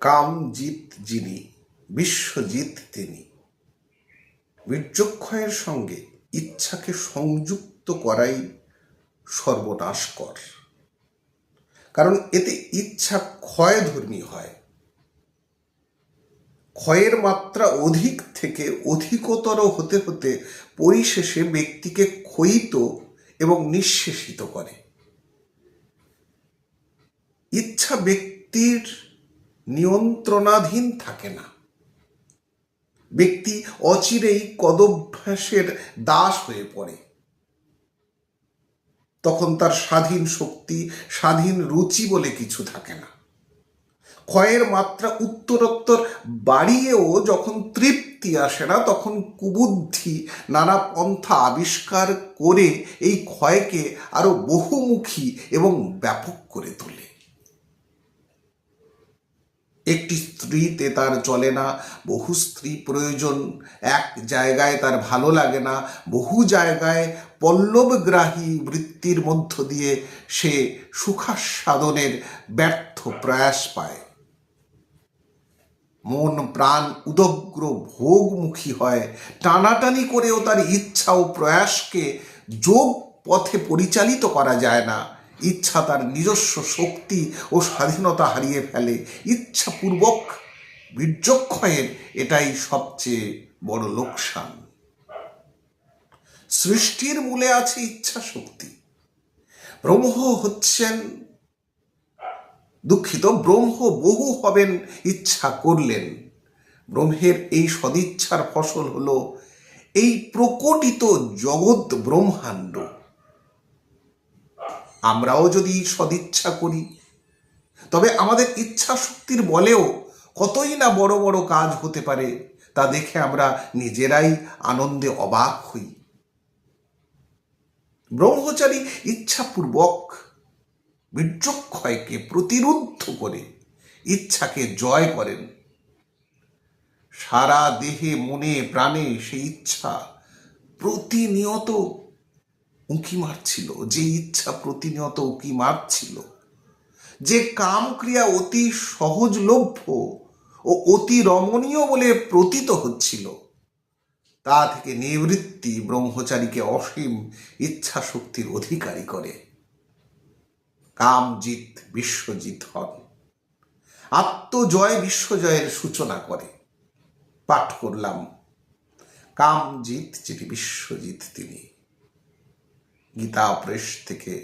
কামজিৎ যিনি, বিশ্বজিৎ তিনি। বীর্যক্ষয়ের সঙ্গে ইচ্ছাকে সংযুক্ত করাই সর্বনাশকর, কারণ এতে ইচ্ছা ক্ষয়ধর্মী হয়। ক্ষয়ের মাত্রা অধিক থেকে অধিকতর হতে হতে পরিশেষে ব্যক্তিকে ক্ষয়িত এবং নিঃশেষিত করে। ইচ্ছা ব্যক্তির নিয়ন্ত্রণাধীন থাকে না। ব্যক্তি অচিরেই কদভ্যাসের দাস হয়ে পড়ে। তখন তার স্বাধীন শক্তি, স্বাধীন রুচি বলে কিছু থাকে না। ক্ষয়ের মাত্রা উত্তরোত্তর বাড়িয়েও যখন তৃপ্তি আসে না, তখন কুবুদ্ধি নানা পন্থা আবিষ্কার করে এই ক্ষয়কে আরো বহুমুখী এবং ব্যাপক করে তোলে। একটি স্ত্রীতে তার চলে না, বহু স্ত্রী প্রয়োজন। এক জায়গায় তার ভালো লাগে না, বহু জায়গায় পল্লবগ্রাহী বৃত্তির মধ্য দিয়ে সে সুখাস্বাদনের ব্যর্থ প্রয়াস পায়। মন প্রাণ উদগ্র ভোগমুখী হয়। টানাটানি করেও তার ইচ্ছা ও প্রয়াসকে যোগ পথে পরিচালিত করা যায় না। ইচ্ছা তার নিজস্ব শক্তি ও স্বাধীনতা হারিয়ে ফেলে। ইচ্ছাপূর্বক বীর্যক্ষয়ের এটাই সবচেয়ে বড় লোকসান। সৃষ্টির মূলে আছে ইচ্ছা শক্তি। ব্রহ্ম বহু হবেন ইচ্ছা করলেন। ব্রহ্মের এই সদিচ্ছার ফসল হলো এই প্রকটিত জগৎ ব্রহ্মাণ্ড। আমরাও যদি সদিচ্ছা করি, তবে আমাদের ইচ্ছা শক্তির বলেও কতই না বড় বড় কাজ হতে পারে, তা দেখে আমরা নিজেরাই আনন্দে অবাক হই। ব্রহ্মচারী ইচ্ছাপূর্বক বীর্যক্ষয়কে প্রতিরুদ্ধ করে ইচ্ছাকে জয় করেন। সারা দেহে মনে প্রাণে সেই ইচ্ছা প্রতিনিয়ত উঁকি মারছিল। যে ইচ্ছা প্রতিনিয়ত উঁকি মারছিল, যে কামক্রিয়া অতি সহজলভ্য ও অতি রমণীয় বলে প্রতীত হচ্ছিল, তা থেকে নিবৃত্তি ব্রহ্মচারীকে অসীম ইচ্ছা শক্তির অধিকারী করে। কামজিৎ বিশ্বজিৎ হন। আত্মজয় বিশ্বজয়ের সূচনা করে। পাঠ করলাম, কামজিৎ যিনি, বিশ্বজিৎ তিনি। গীতা প্রেস থেকে